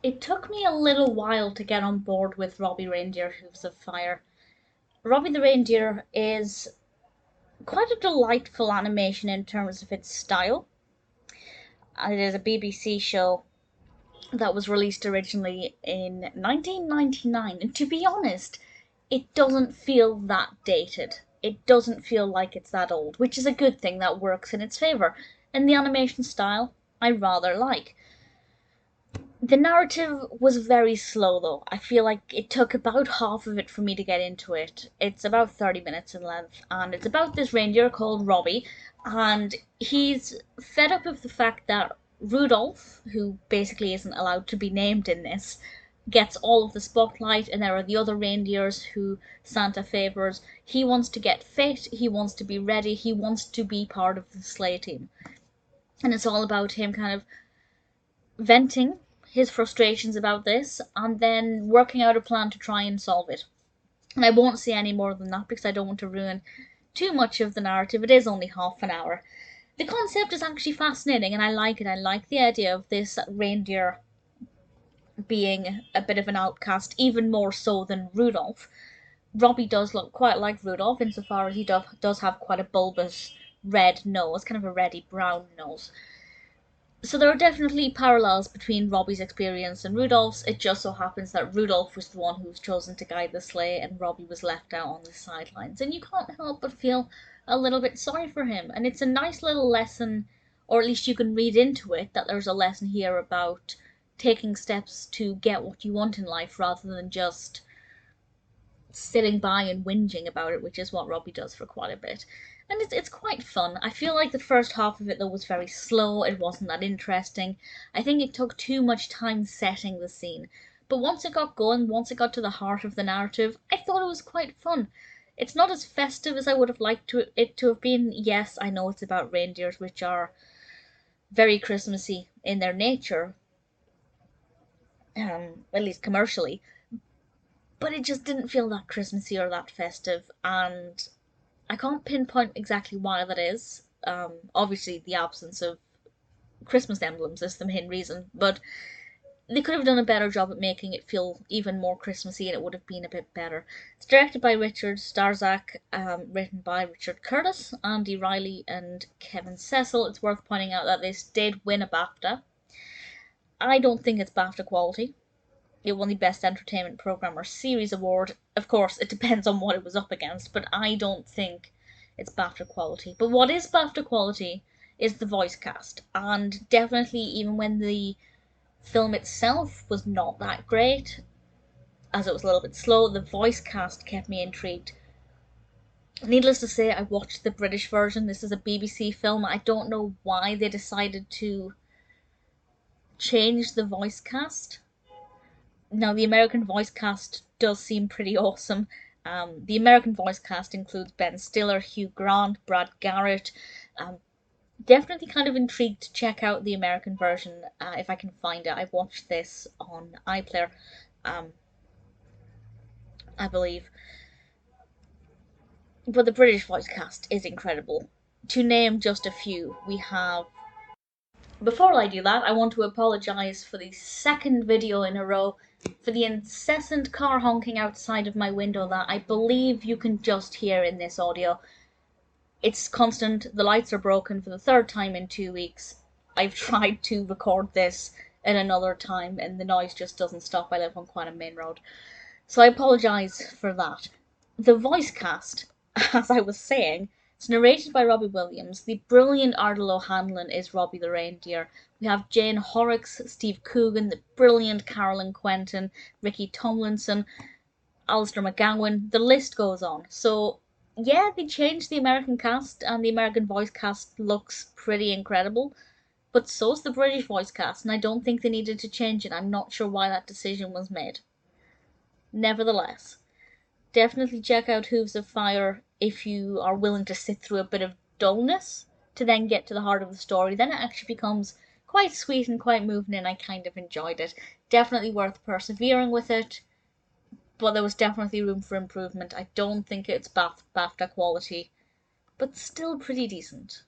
It took me a little while to get on board with Robbie Reindeer Hooves of Fire. Robbie the Reindeer is quite a delightful animation in terms of its style. It is a BBC show that was released originally in 1999, and to be honest, it doesn't feel that dated. It doesn't feel like it's that old, which is a good thing that works in its favour. And the animation style, I rather like. The narrative was very slow though. I feel like it took about half of it for me to get into it. It's about 30 minutes in length, and it's about this reindeer called Robbie, and he's fed up with the fact that Rudolph, who basically isn't allowed to be named in this, gets all of the spotlight, and there are the other reindeers who Santa favors. He wants to get fit, he wants to be ready, he wants to be part of the sleigh team. And it's all about him kind of venting his frustrations about this and then working out a plan to try and solve it. And I won't say any more than that because I don't want to ruin too much of the narrative. It is only half an hour. The concept is actually fascinating and I like it. I like the idea of this reindeer being a bit of an outcast, even more so than Rudolph. Robbie does look quite like Rudolph insofar as he does have quite a bulbous red nose, kind of a reddy brown nose. So there are definitely parallels between Robbie's experience and Rudolph's. It just so happens that Rudolph was the one who was chosen to guide the sleigh and Robbie was left out on the sidelines. And you can't help but feel a little bit sorry for him. And it's a nice little lesson, or at least you can read into it, that there's a lesson here about taking steps to get what you want in life rather than just sitting by and whinging about it, which is what Robbie does for quite a bit. And it's quite fun. I feel like the first half of it though was very slow, it wasn't that interesting. I think it took too much time setting the scene. But once it got going, once it got to the heart of the narrative, I thought it was quite fun. It's not as festive as I would have liked it to have been. Yes, I know it's about reindeers, which are very Christmassy in their nature, at least commercially. But it just didn't feel that Christmassy or that festive, and I can't pinpoint exactly why that is. Obviously, the absence of Christmas emblems is the main reason, but they could have done a better job at making it feel even more Christmassy and it would have been a bit better. It's directed by Richard Starzak, written by Richard Curtis, Andy Riley, and Kevin Cecil. It's worth pointing out that this did win a BAFTA. I don't think it's BAFTA quality. It won the Best Entertainment Programme or Series award. Of course, it depends on what it was up against, but I don't think it's BAFTA quality. But what is BAFTA quality is the voice cast, and definitely even when the film itself was not that great, as it was a little bit slow, the voice cast kept me intrigued. Needless to say, I watched the British version. This is a BBC film. I don't know why they decided to change the voice cast. Now, the American voice cast does seem pretty awesome. The American voice cast includes Ben Stiller, Hugh Grant, Brad Garrett. Definitely kind of intrigued to check out the American version if I can find it. I've watched this on iPlayer, I believe. But the British voice cast is incredible. To name just a few, we have... Before I do that, I want to apologise for the second video in a row for the incessant car honking outside of my window that I believe you can just hear in this audio. It's constant, the lights are broken for the third time in 2 weeks. I've tried to record this at another time and the noise just doesn't stop. I live on quite a main road. So I apologise for that. The voice cast, as I was saying, it's narrated by Robbie Williams. The brilliant Ardal O'Hanlon is Robbie the Reindeer. We have Jane Horrocks, Steve Coogan, the brilliant Carolyn Quentin, Ricky Tomlinson, Alistair McGowan. The list goes on. So yeah, they changed the American cast and the American voice cast looks pretty incredible. But so's the British voice cast, and I don't think they needed to change it. I'm not sure why that decision was made. Nevertheless, definitely check out Hooves of Fire if you are willing to sit through a bit of dullness to then get to the heart of the story. Then it actually becomes quite sweet and quite moving and I kind of enjoyed it. Definitely worth persevering with it, but there was definitely room for improvement. I don't think it's BAFTA quality, but still pretty decent.